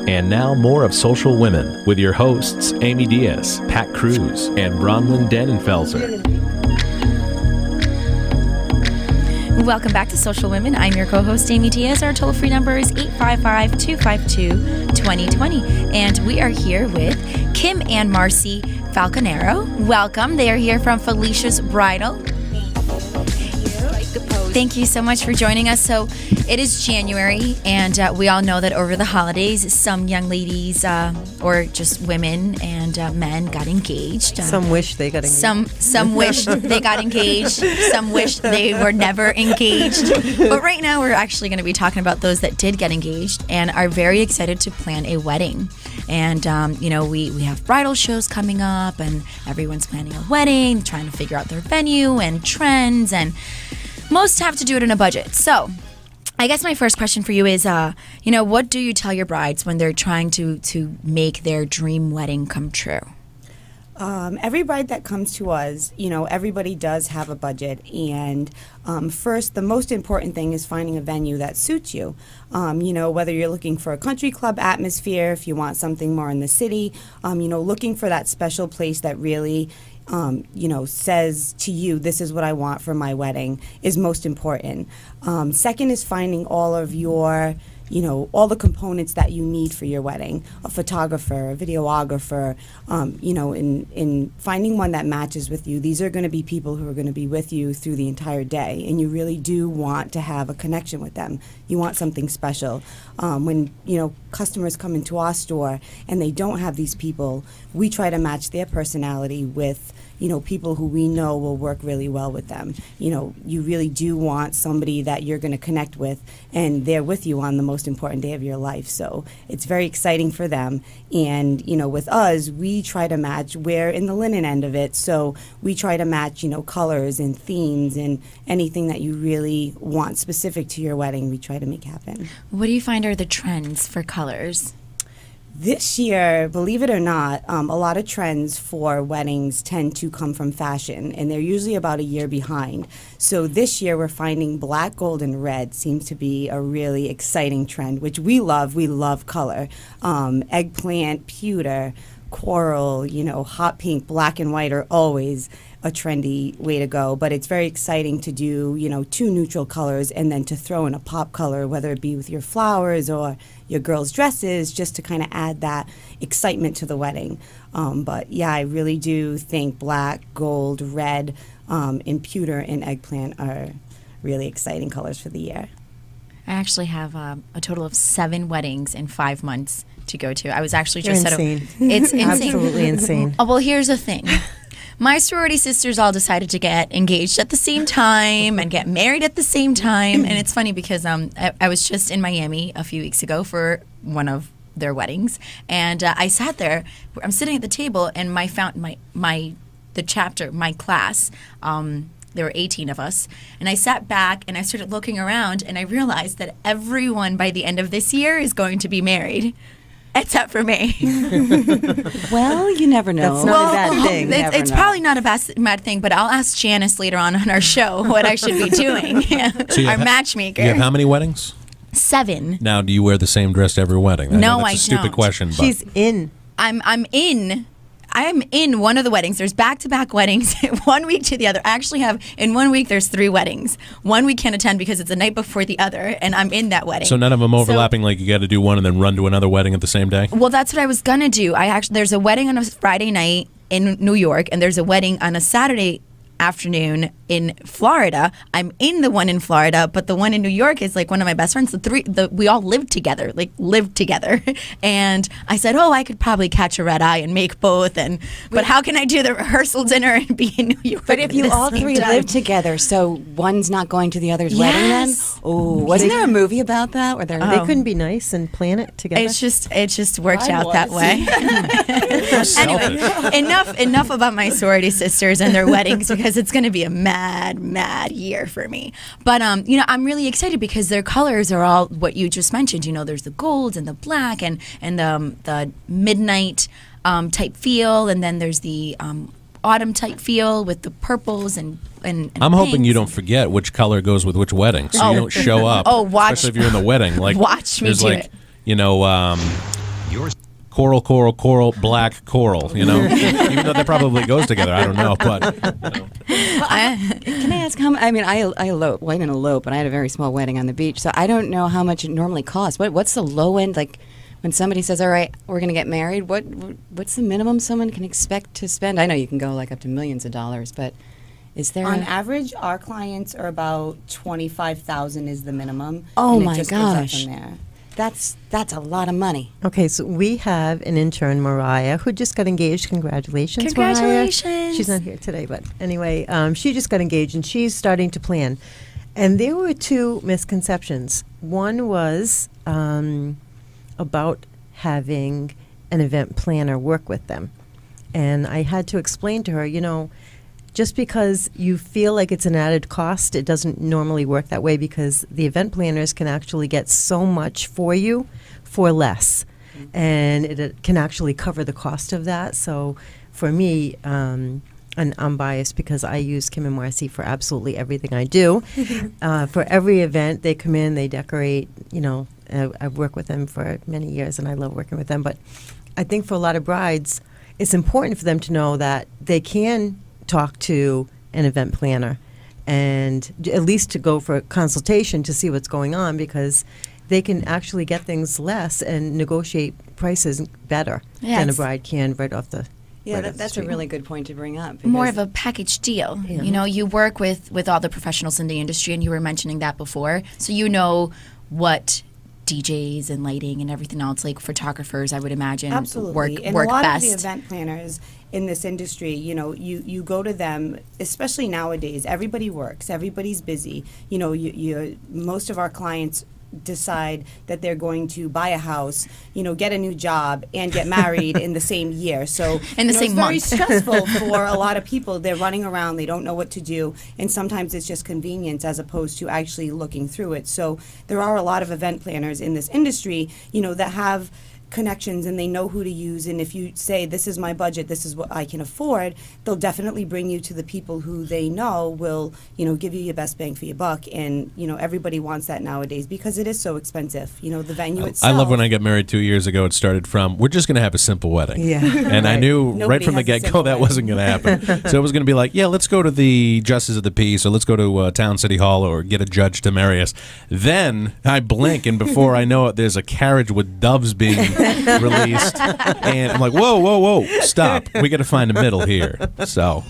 And now more of Social Women with your hosts, Amy Diaz, Pat Cruz, and Bronwyn Dannenfelser. Welcome back to Social Women. I'm your co-host, Amy Diaz. Our toll-free number is 855-252-2020. And we are here with Kim and Marcy Falconero. Welcome. They are here from Felicia's Bridal. Thank you so much for joining us. So it is January, and we all know that over the holidays, some young ladies or just women and men got engaged. Some wish they got engaged. Some wished they got engaged. Some wished they were never engaged. But right now, we're actually going to be talking about those that did get engaged and are very excited to plan a wedding. And, we have bridal shows coming up, and everyone's planning a wedding, trying to figure out their venue and trends, and most have to do it in a budget. So I guess my first question for you is, what do you tell your brides when they're trying to make their dream wedding come true? Every bride that comes to us, everybody does have a budget. And first, the most important thing is finding a venue that suits you. Whether you're looking for a country club atmosphere, if you want something more in the city, looking for that special place that really says to you, this is what I want for my wedding, is most important. Second is finding all of your, all the components that you need for your wedding, a photographer, a videographer, in finding one that matches with you. These are going to be people who are going to be with you through the entire day, and you really do want to have a connection with them. You want something special. When, customers come into our store and they don't have these people, we try to match their personality with people who we know will work really well with them. You really do want somebody that you're going to connect with, and they're with you on the most important day of your life. So it's very exciting for them. And, with us, we try to match, we're in the linen end of it, so we try to match, colors and themes and anything that you really want specific to your wedding, we try to make happen. What do you find are the trends for colors? This year, believe it or not, a lot of trends for weddings tend to come from fashion, and they're usually about a year behind. So this year, we're finding black, gold, and red seems to be a really exciting trend, which we love. We love color. Eggplant, pewter, coral, hot pink, black and white are always a trendy way to go, but it's very exciting to do, two neutral colors and then to throw in a pop color, whether it be with your flowers or your girls' dresses, just to kind of add that excitement to the wedding. But yeah, I really do think black, gold, red, and pewter and eggplant are really exciting colors for the year. I actually have a total of 7 weddings in 5 months to go to. I was actually You're just insane. It's insane. Absolutely insane. Oh, well, here's the thing. My sorority sisters all decided to get engaged at the same time and get married at the same time. And it's funny because I was just in Miami a few weeks ago for one of their weddings, and I sat there. I'm sitting at the table, and my class. There were 18 of us, and I sat back and I started looking around, and I realized that everyone by the end of this year is going to be married. Except for me. Well, you never know. That's not a bad thing. It's probably not a bad thing, but I'll ask Janice later on our show what I should be doing. So our matchmaker. You have how many weddings? 7. Now, do you wear the same dress to every wedding? No, that's I a stupid don't. question. But She's in. I am in one of the weddings. There's back-to-back weddings, one week to the other. I actually have, in 1 week, there's 3 weddings. One we can't attend because it's the night before the other, and I'm in that wedding. So none of them overlapping, like you got to do one and then run to another wedding at the same day? Well, that's what I was going to do. There's a wedding on a Friday night in New York, and there's a wedding on a Saturday afternoon in Florida. I'm in the one in Florida, but the one in New York is like one of my best friends. We all lived together. And I said, I could probably catch a red eye and make both. But how can I do the rehearsal dinner and be in New York? But if you all 3 live together, so one's not going to the other's wedding then? Oh, wasn't there a movie about that? Where they couldn't be nice and plan it together? It just worked out that way. Anyway, enough about my sorority sisters and their weddings, because it's going to be a mad year for me. But I'm really excited because their colors are all what you just mentioned. There's the gold and the black and the midnight type feel, and then there's the autumn type feel with the purples and I'm hoping you don't forget which color goes with which wedding, so you don't show up. Watch, especially if you're in the wedding. Like watch me do like, it. Coral, black coral, you know? Even though that probably goes together. I don't know, but... You know. Can I ask how? I mean, I elope. Well, I didn't elope, but I had a very small wedding on the beach, so I don't know how much it normally costs. What's the low end? Like, when somebody says, "All right, we're going to get married," what's the minimum someone can expect to spend? I know you can go like up to millions of dollars, but is there? On average, our clients are about $25,000 is the minimum. Oh and my it just goes up gosh. from there. That's a lot of money. Okay, so we have an intern, Mariah, who just got engaged. Congratulations, Congratulations. Mariah. She's not here today, but anyway, she just got engaged, and she's starting to plan. And there were two misconceptions. One was about having an event planner work with them. And I had to explain to her, you know, just because you feel like it's an added cost, it doesn't normally work that way, because the event planners can actually get so much for you for less. And it can actually cover the cost of that. So for me, and I'm biased because I use Kim and Marcy for absolutely everything I do. For every event, they come in, they decorate, you know, I've worked with them for many years and I love working with them. But I think for a lot of brides, it's important for them to know that they can talk to an event planner and at least to go for a consultation to see what's going on, because they can actually get things less and negotiate prices better than a bride can right off the Yeah, right off the that's a street. really good point to bring up. More because- of a package deal. Yeah. You know, you work with all the professionals in the industry, and you were mentioning that before, so you know what DJs and lighting and everything else, like photographers, I would imagine, Absolutely. And work a lot best. of the event planners in this industry, you know, you go to them, especially nowadays. Everybody works. Everybody's busy. You know, most of our clients decide that they're going to buy a house, you know, get a new job, and get married in the same year. So In the same month. it's very stressful for a lot of people. They're running around, they don't know what to do, and sometimes it's just convenience as opposed to actually looking through it. So there are a lot of event planners in this industry, you know, that have connections and they know who to use, and if you say, this is my budget, this is what I can afford, they'll definitely bring you to the people who they know will, you know, give you your best bang for your buck. And you know, everybody wants that nowadays because it is so expensive, you know, the venue itself. I love when I got married 2 years ago. It started from, we're just going to have a simple wedding. Yeah. And I knew right Nobody from the has a get-go simple that wedding. wasn't going to happen. So it was going to be like, yeah, let's go to the Justice of the Peace, or let's go to Town City Hall, or get a judge to marry us. Then I blink, and before I know it, there's a carriage with doves being released. And I'm like, whoa, stop. We got to find a middle here. So...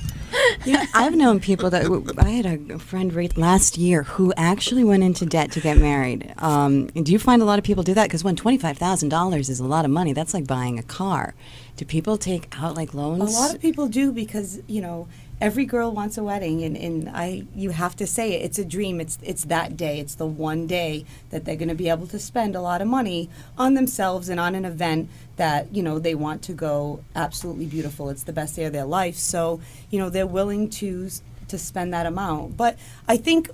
Yeah, I've known people that I had a friend last year who actually went into debt to get married. Do you find a lot of people do that? Because when $25,000 is a lot of money, that's like buying a car. Do people take out like loans? A lot of people do because, you know, every girl wants a wedding, and you have to say it. It's a dream. It's that day. It's the one day that they're going to be able to spend a lot of money on themselves and on an event that, you know, they want to go absolutely beautiful. It's the best day of their life. So, you know, they're willing to spend that amount. But I think,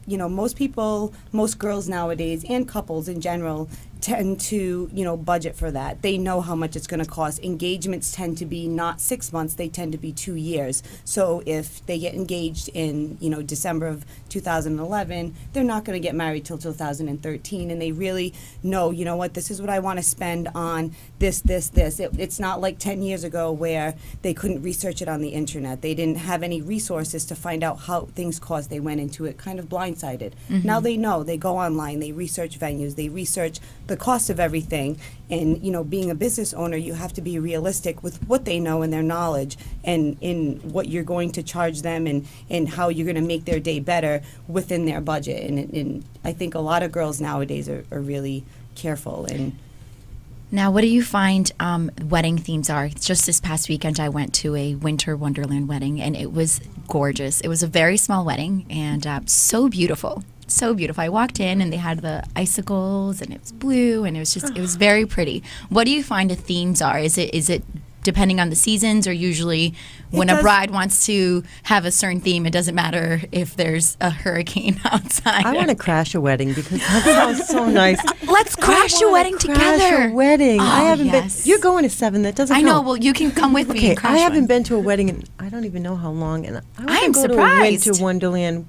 you know, most girls nowadays and couples in general tend to, you know, budget for that. They know how much it's going to cost. Engagements tend to be not 6 months, they tend to be 2 years. So if they get engaged in, you know, December of 2011, they're not going to get married till 2013, and they really know, you know what, this is what I want to spend on this. It's not like 10 years ago where they couldn't research it on the internet. They didn't have any resources to find out how things cost. They went into it kind of blindsided. Now they know. They go online, they research venues, they research the cost of everything. And, you know, being a business owner, you have to be realistic with what they know and their knowledge, and in what you're going to charge them, and how you're going to make their day better within their budget. And I think a lot of girls nowadays are really careful. And Now, what do you find wedding themes are? Just this past weekend, I went to a winter wonderland wedding, and it was gorgeous. It was a very small wedding, and so beautiful. So beautiful. I walked in, and they had the icicles, and it was blue, and it was very pretty. What do you find the themes are? Is it depending on the seasons, or usually when a bride wants to have a certain theme, it doesn't matter if there's a hurricane outside? I want to crash a wedding because that sounds so nice. Let's crash a wedding together. Crash a wedding. I Oh, haven't yes. been. You're going to 7. That doesn't. I know. count. Well, you can come with me Okay, and crash I haven't one. been to a wedding in I don't even know how long, and I want I'm to go surprised. to a winter wonderland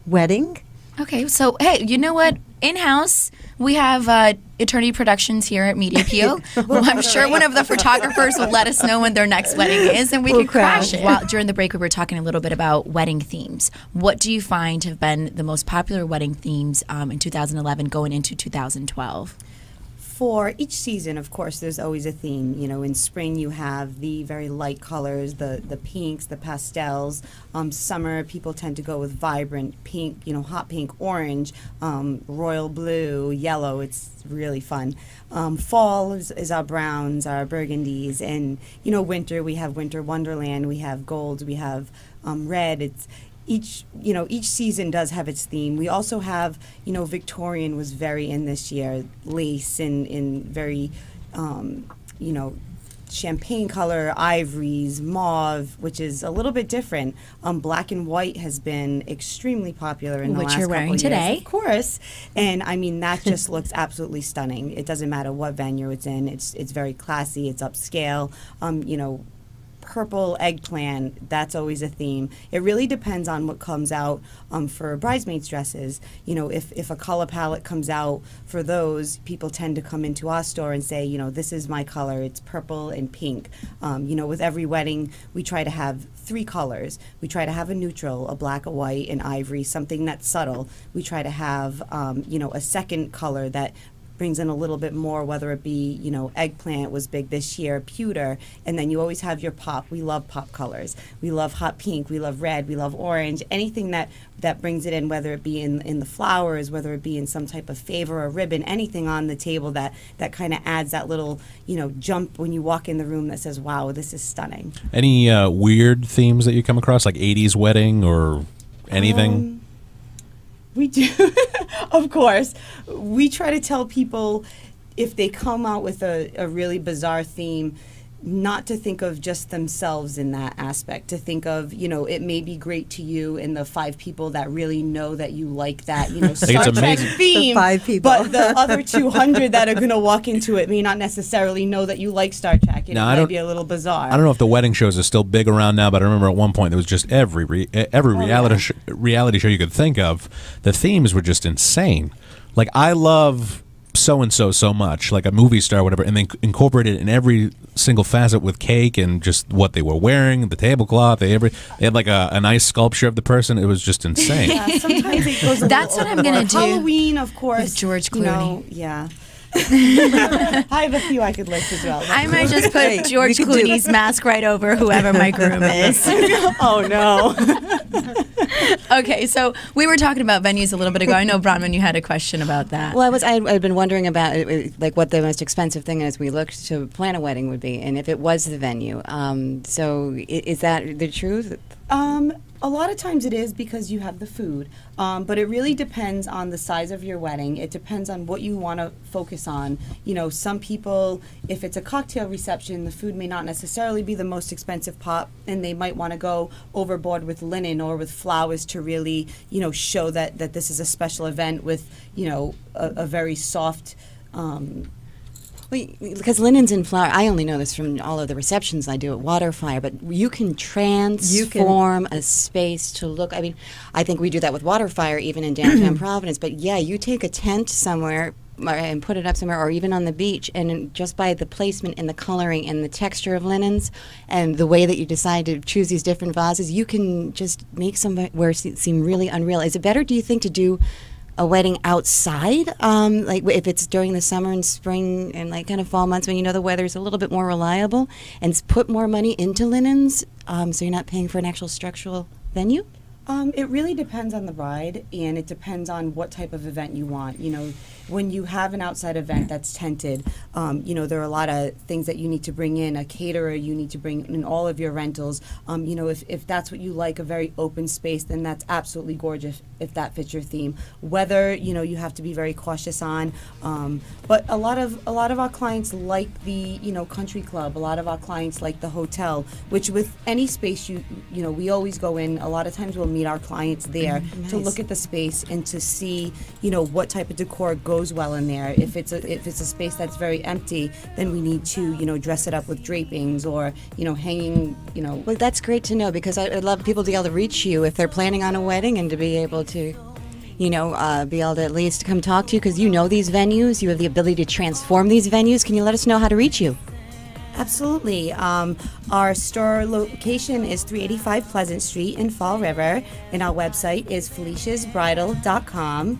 wedding. Okay, so hey, you know what? In-house, We have Eternity Productions here at Media Peel. Well, I'm sure one of the photographers will let us know when their next wedding is, and we can crash it. While during the break, we were talking a little bit about wedding themes. What do you find have been the most popular wedding themes in 2011 going into 2012? For each season, of course, there's always a theme. You know, in spring you have the very light colors, the pinks, the pastels. Summer, people tend to go with vibrant pink, you know, hot pink, orange, royal blue, yellow. It's really fun. Fall is our browns, our burgundies, and you know, winter we have winter wonderland, we have gold, we have red. Each season does have its theme. We also have, you know, Victorian was very in this year, lace in very, you know, champagne color, ivories, mauve, which is a little bit different. Black and white has been extremely popular in the last couple of years. Which you're wearing today. Of course. And I mean, that just looks absolutely stunning. It doesn't matter what venue it's in. It's very classy. It's upscale. You know, purple eggplant, that's always a theme. It really depends on what comes out for bridesmaids dresses. You know, if a color palette comes out for those, people tend to come into our store and say, you know, this is my color, it's purple and pink. You know, with every wedding, we try to have 3 colors. We try to have a neutral, a black, a white, and ivory, something that's subtle. We try to have, you know, a second color that brings in a little bit more, whether it be, you know, eggplant was big this year, pewter, and then you always have your pop. We love pop colors. We love hot pink, we love red, we love orange, anything that brings it in, whether it be in the flowers, whether it be in some type of favor or ribbon, anything on the table that kind of adds that little, you know, jump when you walk in the room that says, wow, this is stunning. Any weird themes that you come across, like 80s wedding or anything? We do, of course. We try to tell people if they come out with a really bizarre theme, not to think of just themselves in that aspect, to think of, you know, it may be great to you and the 5 people that really know that you like that, you know, Star Trek theme, the 5 people. But the other 200 that are going to walk into it may not necessarily know that you like Star Trek. It might be a little bizarre. I don't know if the wedding shows are still big around now, but I remember at one point there was just every reality show you could think of. The themes were just insane. Like, I love so-and-so so much, like a movie star or whatever, and then incorporate it in every single facet with cake and just what they were wearing, the tablecloth. They had like a nice sculpture of the person. It was just insane. Yeah, sometimes it goes That's what I'm going to do. Halloween, of course. With George Clooney. You know, yeah. I have a few I could list as well. I might just put George Clooney's mask right over whoever my groom is. Oh, no. Okay, so we were talking about venues a little bit ago. I know, Bronwyn, you had a question about that. Well, I'd been wondering about like what the most expensive thing as we looked to plan a wedding would be, and if it was the venue. So is that the truth? A lot of times it is because you have the food, but it really depends on the size of your wedding. It depends on what you want to focus on. You know, some people, if it's a cocktail reception, the food may not necessarily be the most expensive part, and they might want to go overboard with linen or with flowers to really, you know, show that this is a special event with, you know, a very soft. Because linens and flower, I only know this from all of the receptions I do at Waterfire, but you can transform a space to look. I mean, I think we do that with Waterfire even in downtown Providence, but yeah, you take a tent somewhere and put it up somewhere, or even on the beach, and just by the placement and the coloring and the texture of linens and the way that you decide to choose these different vases, you can just make somewhere seem really unreal. Is it better, do you think, to do a wedding outside, like if it's during the summer and spring and like kind of fall months when you know the weather's a little bit more reliable, and put more money into linens, so you're not paying for an actual structural venue? It really depends on the bride, and it depends on what type of event you want. You know, when you have an outside event that's tented, you know, there are a lot of things that you need to bring in. A caterer, you need to bring in all of your rentals. You know, if that's what you like, a very open space, then that's absolutely gorgeous if that fits your theme. Weather, you know, you have to be very cautious on. But a lot of our clients like the, you know, country club. A lot of our clients like the hotel, which with any space you know, we always go in. A lot of times we'll meet our clients there to look at the space and to see, you know, what type of decor goes well in there. If it's a space that's very empty, then we need to, you know, dress it up with drapings or, you know, hanging, you know. Well, that's great to know, because I'd love people to be able to reach you if they're planning on a wedding and to be able to, be able to at least come talk to you because you know these venues, you have the ability to transform these venues. Can you let us know how to reach you? Absolutely. Our store location is 385 Pleasant Street in Fall River, and our website is feliciasbridal.com.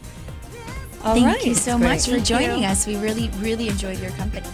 Thank you so much for Thank joining you. us. We really, really enjoyed your company.